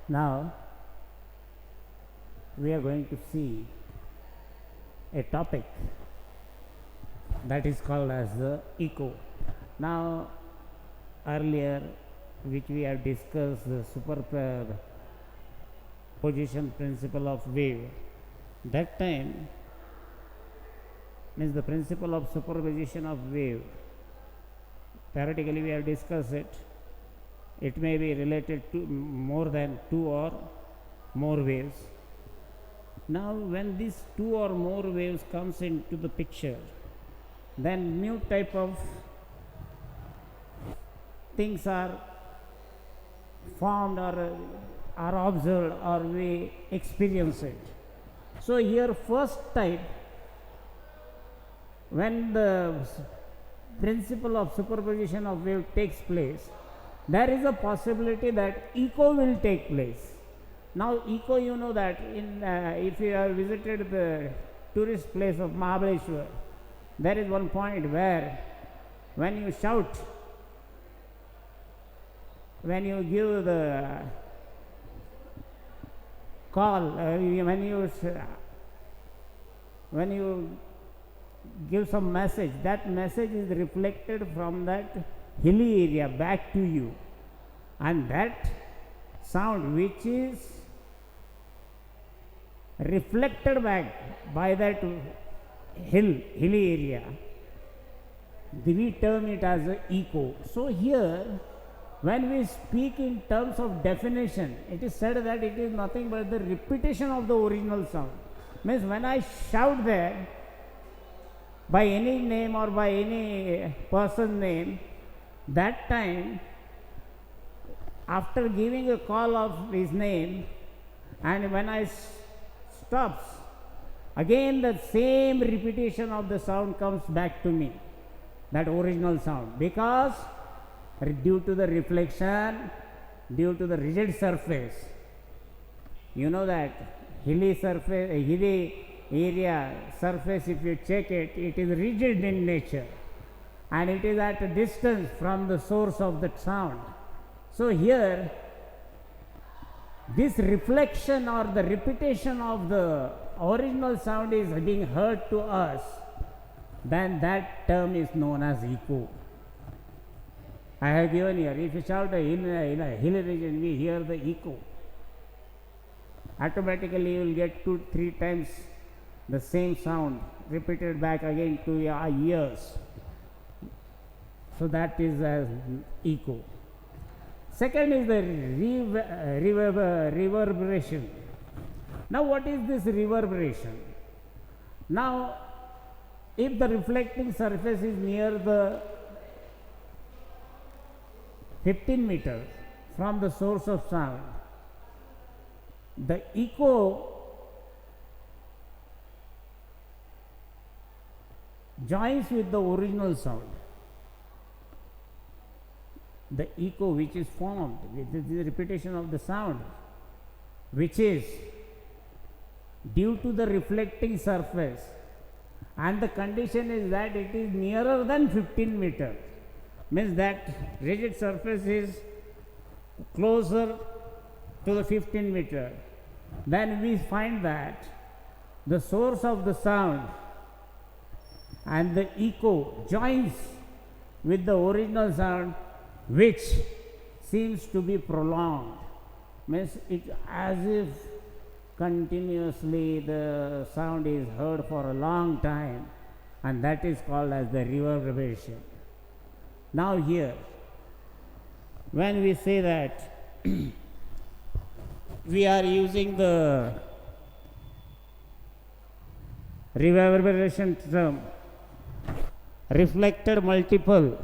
Now we are going to see a topic that is called as the echo. Now earlier which we have discussed the superposition principle of wave, that time means the principle of superposition of wave, theoretically we have discussed it. It may be related to more than two or more waves. Now when these two or more waves comes into the picture, then new type of things are formed or are observed or we experience it. So here first type, when the principle of superposition of wave takes place, there is a possibility that echo will take place. Now echo, you know that in if you have visited the tourist place of Mahabaleshwar, there is one point where when you shout, when you give the call, when you give some message, that message is reflected from that hilly area back to you, and that sound which is reflected back by that hilly area, we term it as an echo. So here when we speak in terms of definition, it is said that it is nothing but the repetition of the original sound. Means when I shout there by any name or by any person's name, that time after giving a call of his name, and when I stops, again the same repetition of the sound comes back to me, that original sound, because due to the reflection, due to the rigid surface. You know that hilly surface, hilly area surface, if you check it, it is rigid in nature and it is at a distance from the source of the sound. So here this reflection or the repetition of the original sound is being heard to us, then that term is known as echo. I have given here, if you shout in a hilly region, we hear the echo. Automatically you will get 2-3 times the same sound repeated back again to your ears. So that is as echo. Second is the reverberation. Now what is this reverberation? Now if the reflecting surface is near the 15 meters from the source of sound, the echo joins with the original sound. The echo which is formed with the repetition of the sound, which is due to the reflecting surface, and the condition is that it is nearer than 15 meters, means that rigid surface is closer to the 15 meter, then we find that the source of the sound and the echo joins with the original sound, which seems to be prolonged, means it as if continuously the sound is heard for a long time, and that is called as the reverberation. Now here when we say that we are using the reverberation term, reflected multiple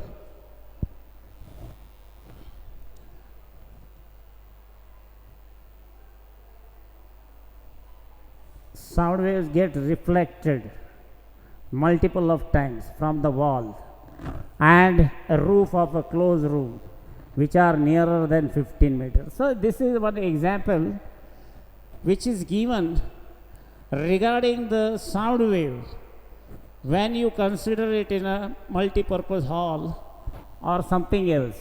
sound waves get reflected multiple of times from the wall and a roof of a closed room which are nearer than 15 meters. So this is one example which is given regarding the sound wave when you consider it in a multi-purpose hall or something else,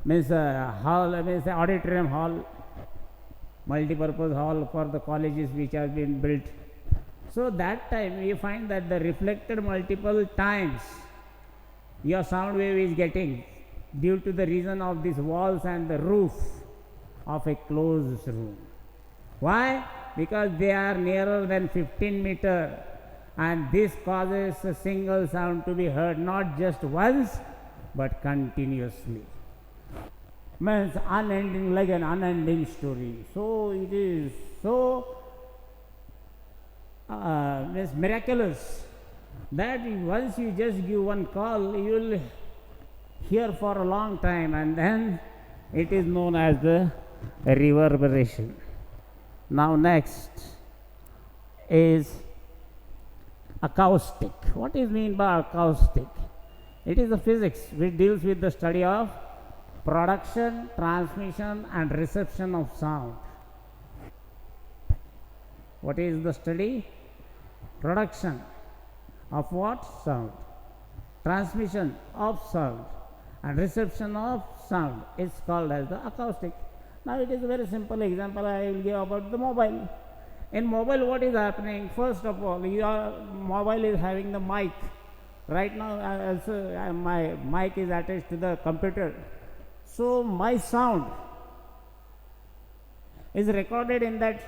means hall, means auditorium hall multi-purpose hall for the colleges which have been built. So that time you find that the reflected multiple times your sound wave is getting due to the reason of these walls and the roof of a closed room. Why? Because they are nearer than 15 meter, and this causes a single sound to be heard not just once but continuously. Means unending, like an unending story. So it is so means miraculous that once you just give one call, you will hear for a long time, and then it is known as the reverberation. Now next is acoustic. What is meant by acoustic? It is a physics which deals with the study of production, transmission and reception of sound. What is the study? Production of what? Sound. Transmission of sound and reception of sound is called as the acoustic. Now it is a very simple example I will give about the mobile. In mobile, what is happening? First of all, your mobile is having the mic. Right now also my mic is attached to the computer. So my sound is recorded in that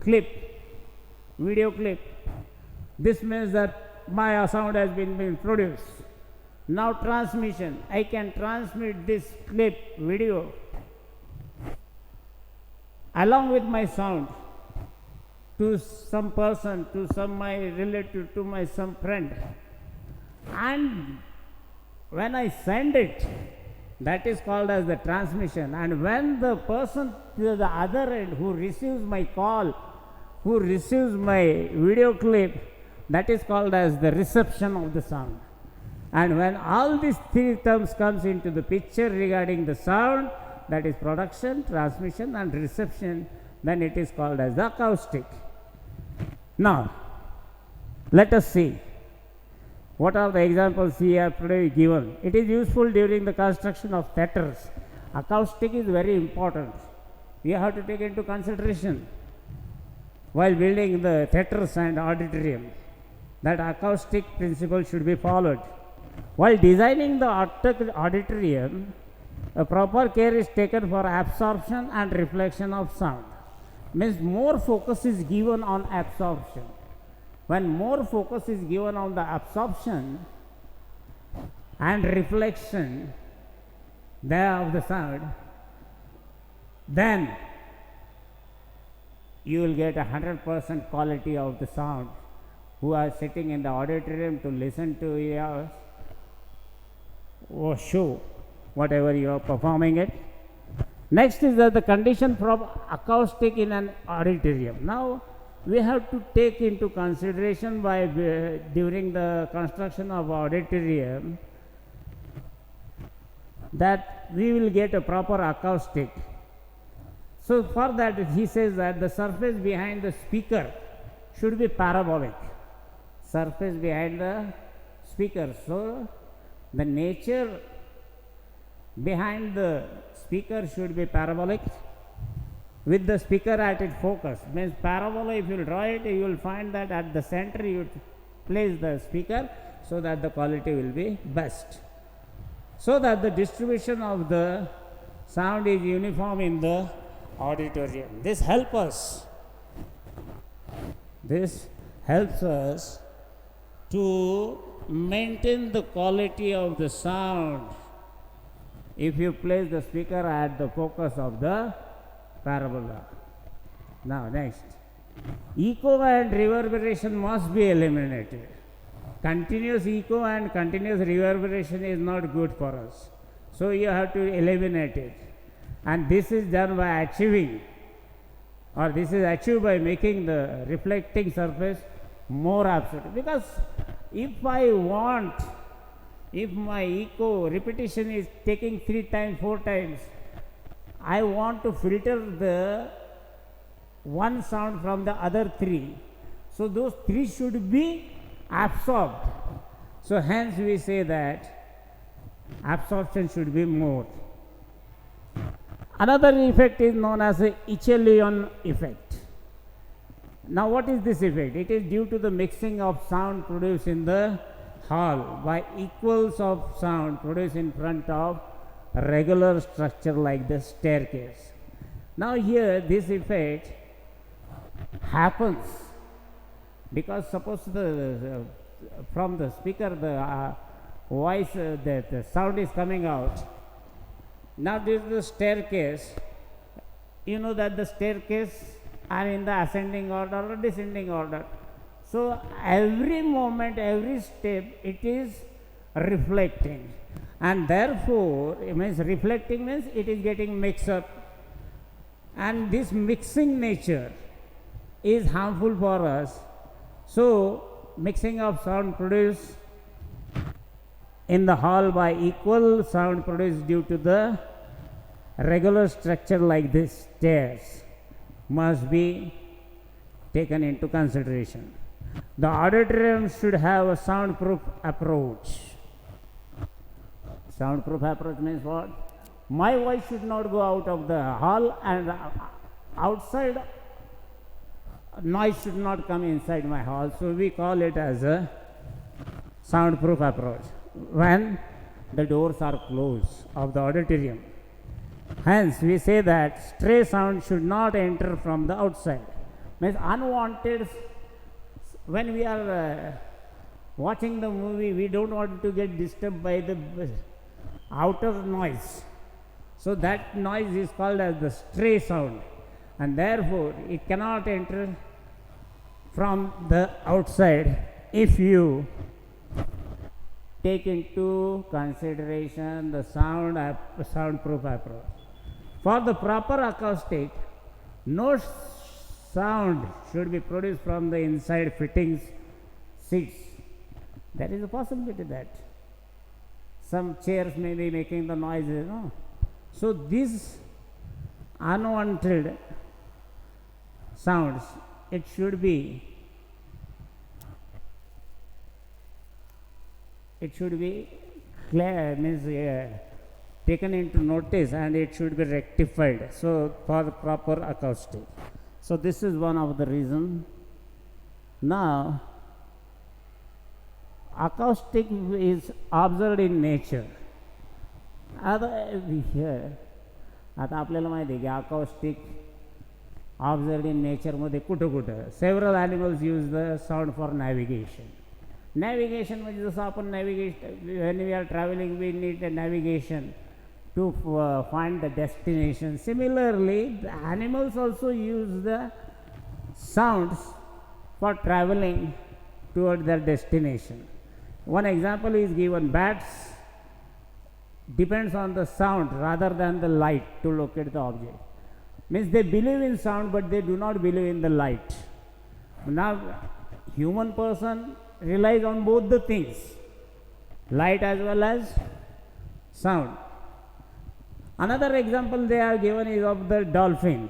clip, video clip. This means that my sound has been produced. Now transmission, I can transmit this clip, video along with my sound to some person, to some my relative, to my some friend, and when I send it, that is called as the transmission. And when the person to the other end who receives my call, who receives my video clip, that is called as the reception of the sound. And when all these three terms comes into the picture regarding the sound, that is production, transmission and reception, then it is called as the acoustic. Now let us see what are the examples here today given. It is useful during the construction of theatres. Acoustic is very important. We have to take into consideration while building the theatres and auditorium that acoustic principle should be followed. While designing the auditorium, a proper care is taken for absorption and reflection of sound. Means more focus is given on absorption. When more focus is given on the absorption and reflection there of the sound, then you will get 100% quality of the sound who are sitting in the auditorium to listen to your show, whatever you are performing it. Next is the condition for acoustic in an auditorium. Now we have to take into consideration by during the construction of auditorium that we will get a proper acoustic. So for that he says that the surface behind the speaker should be parabolic. Surface behind the speaker. So the nature behind the speaker should be parabolic with the speaker at its focus. Means parabola, if you will draw it, you will find that at the center you place the speaker so that the quality will be best. So that the distribution of the sound is uniform in the auditorium. This helps us. This helps us to maintain the quality of the sound if you place the speaker at the focus of the parabola. Now next, echo and reverberation must be eliminated. Continuous echo and continuous reverberation is not good for us. So you have to eliminate it. And this is done by achieving, or this is achieved by making the reflecting surface more absolute. Because if I want, if my echo repetition is taking 3 times, 4 times, I want to filter the one sound from the other 3. So those 3 should be absorbed. So hence we say that absorption should be more. Another effect is known as a Echelion effect. Now what is this effect? It is due to the mixing of sound produced in the hall by equals of sound produced in front of a regular structure like the staircase. Now here this effect happens because suppose from the speaker the voice, the sound is coming out. Now this is the staircase. You know that the staircase are in the ascending order or descending order. So every moment, every step, it is reflecting, and therefore it means reflecting means it is getting mixed up, and this mixing nature is harmful for us. So mixing of sound produced in the hall by equal sound produced due to the regular structure like this stairs must be taken into consideration. The auditorium should have a soundproof approach. Soundproof approach means what? My voice should not go out of the hall, and outside noise should not come inside my hall. So we call it as a soundproof approach when the doors are closed of the auditorium. Hence we say that stray sound should not enter from the outside. Means unwanted. When we are watching the movie, we don't want to get disturbed by the outer noise. So that noise is called as the stray sound, and therefore it cannot enter from the outside if you take into consideration the soundproof approach. For the proper acoustic, no sound should be produced from the inside fittings seats. There is a possibility that some chairs may be making the noise, you know. So these unwanted sounds, it should be clear, means taken into notice, and it should be rectified. So for the proper acoustic. So this is one of the reasons. Now acoustic is observed in nature. आता आपल्याला माहिती आहे की acoustic ऑब्झर्व्ड इन नेचरमध्ये कुठं कुठं several animals use the sound for navigation. Navigation म्हणजे जसं आपण when we are travelling we need a navigation to find the destination. Similarly, the animals also use the sounds for traveling toward their destination. One example is given. Bats depends on the sound rather than the light to locate the object. Means they believe in sound, but they do not believe in the light. Now human person relies on both the things, light as well as sound. Another example they are given is of the dolphin.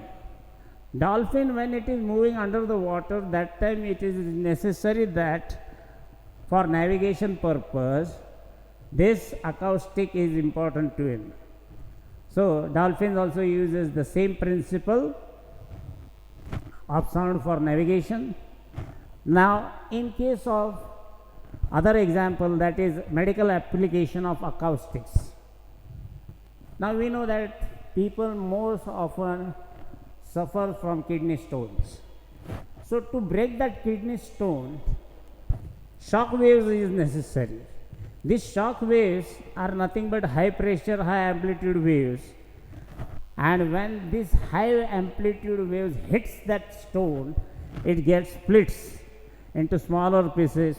Dolphin, when it is moving under the water, that time it is necessary that for navigation purpose this acoustic is important to him. So dolphins also uses the same principle of sound for navigation. Now in case of other example, that is medical application of acoustics. Now we know that people most often suffer from kidney stones. So to break that kidney stone, shock waves is necessary. These shock waves are nothing but high pressure, high amplitude waves, and when this high amplitude waves hits that stone, it gets splits into smaller pieces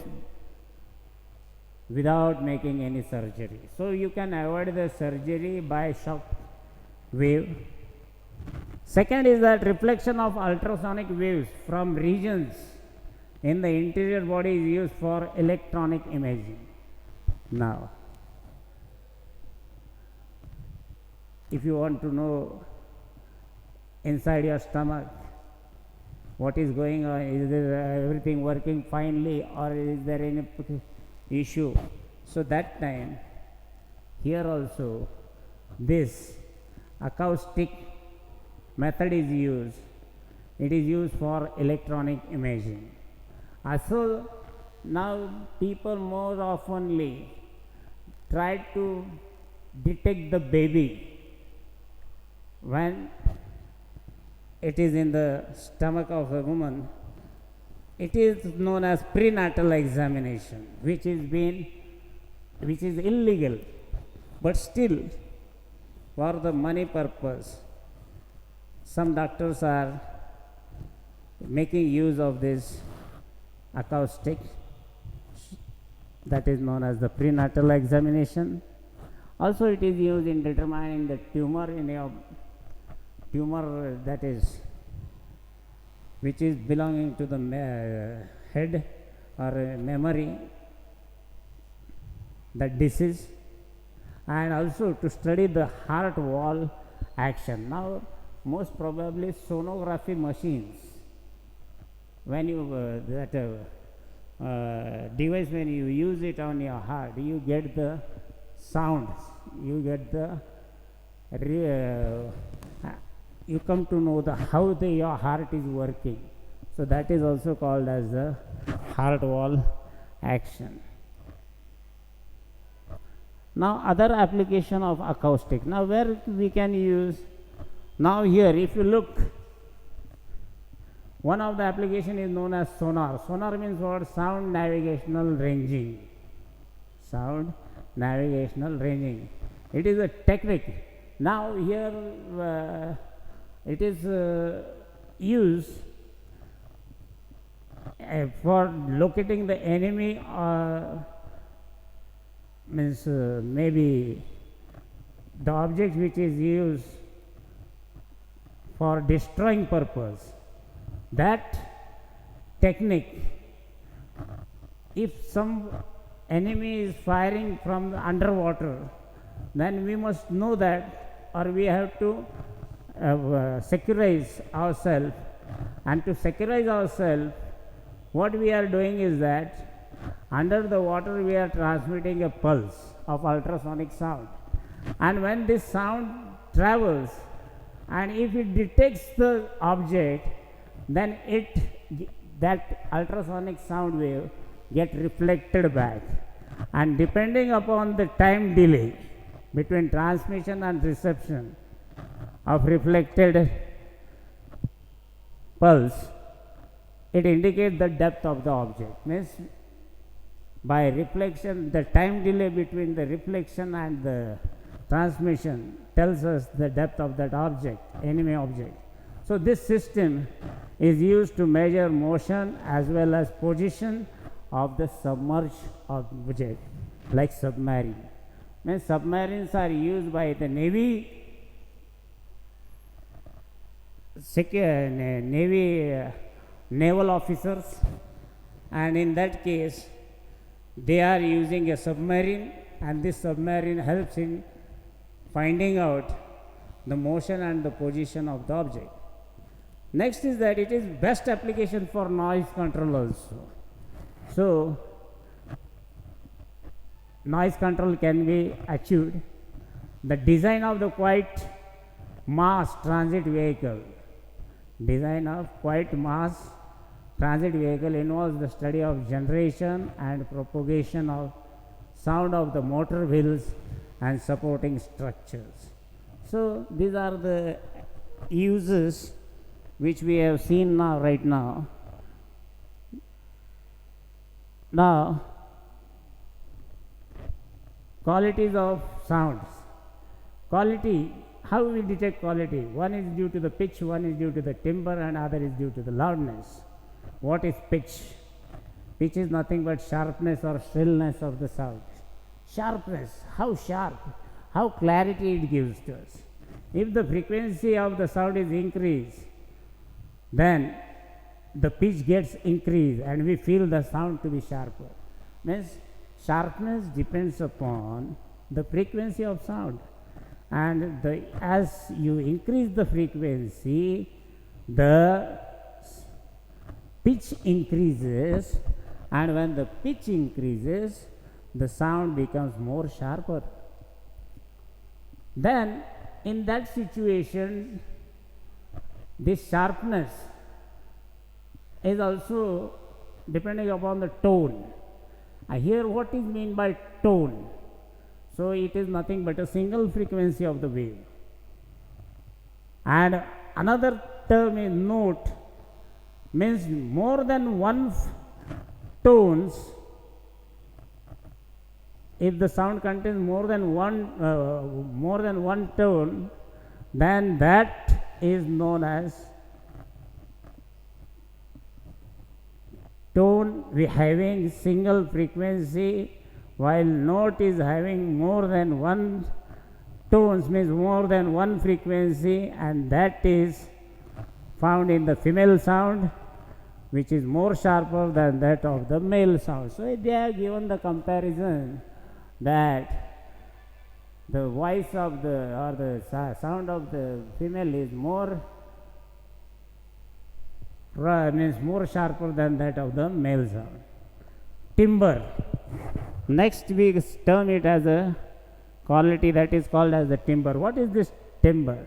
without making any surgery. So you can avoid the surgery by shock wave. Second is that reflection of ultrasonic waves from regions in the interior body is used for electronic imaging. Now if you want to know inside your stomach what is going on, is there everything working finely, or is there any issue, so that time here also this acoustic method is used. It is used for electronic imaging. So now people more oftenly try to detect the baby when it is in the stomach of a woman. It is known as prenatal examination, which is illegal, but still for the money purpose some doctors are making use of this acoustic, that is known as the prenatal examination. Also it is used in determining the tumor in a tumor that is which is belonging to the head or memory, that disease, and also to study the heart wall action. Now most probably sonography machines, when you device, when you use it on your heart, you get the sounds, you get the you come to know the how your heart is working. So that is also called as the heart wall action. Now other application of acoustic, now where we can use, now here if you look, one of the application is known as sonar. Sonar means what? Sound navigational ranging. Sound navigational ranging. It is a technique. Now here it is used for locating the enemy, means maybe the object which is used for destroying purpose. That technique, if some enemy is firing from the underwater, then we must know that, or we have to securize ourselves. And to securize ourselves, what we are doing is that under the water we are transmitting a pulse of ultrasonic sound, and when this sound travels and if it detects the object, then that ultrasonic sound wave get reflected back, and depending upon the time delay between transmission and reception of reflected pulse, it indicates the depth of the object. Means by reflection, the time delay between the reflection and the transmission tells us the depth of that object, enemy object. So this system is used to measure motion as well as position of the submerged object, like submarine. Means submarines are used by the Navy, naval officers, and in that case they are using a submarine, and this submarine helps in finding out the motion and the position of the object. Next is that it is best application for noise control also. So noise control can be achieved. The design of the quiet mass transit vehicle, design of quiet mass transit vehicle involves the study of generation and propagation of sound of the motor wheels and supporting structures. So these are the uses which we have seen now, right now. Now, qualities of sounds. Quality, how we detect quality? One is due to the pitch, one is due to the timbre, and other is due to the loudness. What is pitch? Pitch is nothing but sharpness or shrillness of the sound. Sharpness, how sharp, how clarity it gives to us. If the frequency of the sound is increased, then the pitch gets increased and we feel the sound to be sharper. Means sharpness depends upon the frequency of sound, and as you increase the frequency, the pitch increases, and when the pitch increases, the sound becomes more sharper. Then in that situation, this sharpness is also depending upon the tone. Here what is meant by tone? So it is nothing but a single frequency of the wave. And another term is note, means more than one tones. If the sound contains more than one tone, then that is known as tone having single frequency, while note is having more than one tones, means more than one frequency, and that is found in the female sound, which is more sharper than that of the male sound. So they have given the comparison that the voice of the sound of the female is more means more sharper than that of the male sound. Timbre. Next we term it as a quality that is called as the timbre. What is this timbre?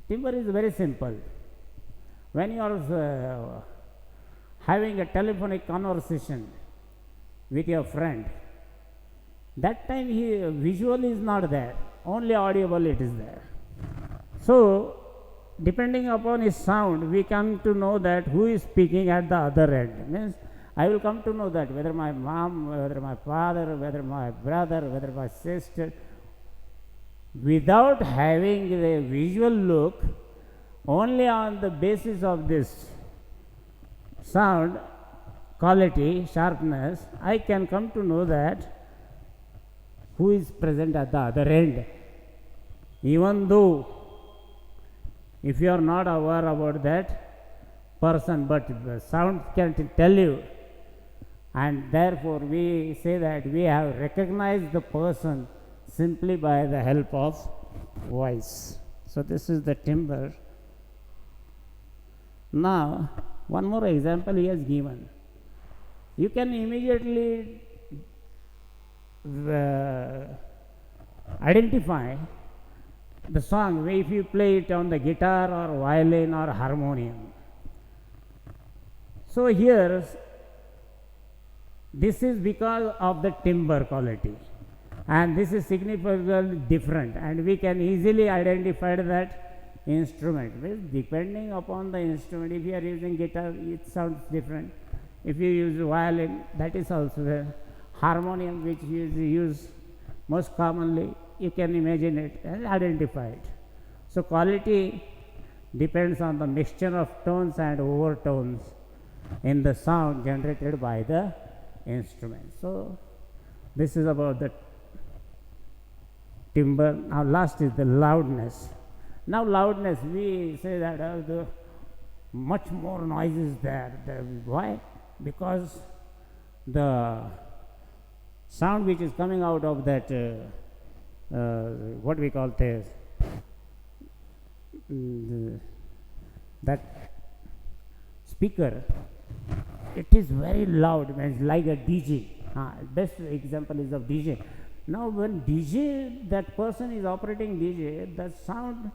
Timbre is very simple. When you are having a telephonic conversation with your friend, that time visual is not there, only audible it is there. So depending upon his sound, we come to know that who is speaking at the other end. Means I will come to know that whether my mom, whether my father, whether my brother, whether my sister, without having the visual look, only on the basis of this sound quality, sharpness, I can come to know that who is present at the other end. Even though if you are not aware about that person, but the sound can tell you, and therefore we say that we have recognized the person simply by the help of voice. So this is the timbre. Now one more example he has given. You can immediately identify the song if you play it on the guitar or violin or harmonium. So here this is because of the timbre quality, and this is significantly different, and we can easily identify that instrument. Depending upon the instrument, if you are using guitar, it sounds different. If you use violin, that is also the harmonium, which is used most commonly. You can imagine it and identify it. So quality depends on the mixture of tones and overtones in the sound generated by the instrument. So this is about the timbre. Now last is the loudness. Now loudness, we say that the much more noise is there. Why? Because the sound which is coming out of that what we call this that speaker, it is very loud. It's like a DJ. Best example is of DJ. Now when DJ, that person is operating DJ, the sound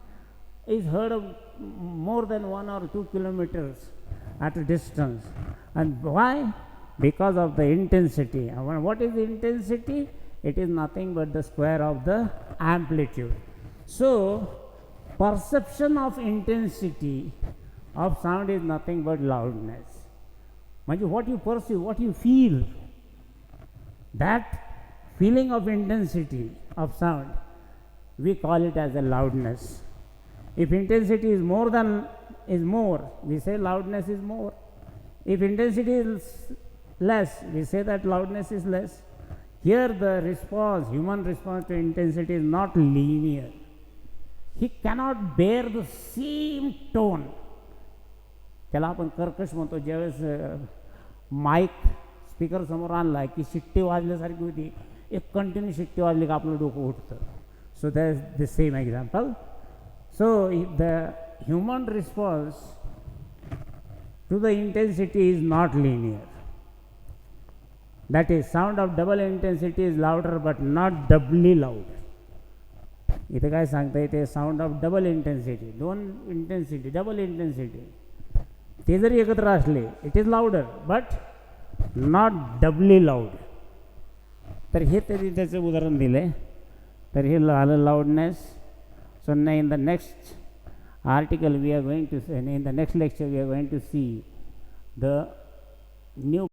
is heard of more than 1 or 2 kilometers at a distance. And why? Because of the intensity. And what is the intensity? It is nothing but the square of the amplitude. So perception of intensity of sound is nothing but loudness. What you perceive, what you feel, that feeling of intensity of sound, we call it as a loudness. If intensity is more, we say loudness is more. If intensity is less, we say that loudness is less. Here the response, human response to intensity is not linear. He cannot bear the same tone. त्याला आपण कर्कश म्हणतो. ज्यावेळेस mike speaker समोर आणला की शिट्टी वाजल्यासारखी होती, एक कंटिन्यू शिट्टी वाजली का आपलं डोकं उठतं. So that is the same example. So the human response to the intensity is not linear. That is, sound of double intensity is louder but not doubly loud. इथं काय सांगता येते साऊंड ऑफ डबल इंटेन्सिटी, दोन intensity, double intensity, ते जरी एकत्र असले it is louder but not doubly loud. तर हे तरी त्याचं उदाहरण दिलं आहे. तर हे झालं loudness. So in the next article we are going to, in the next lecture we are going to see the new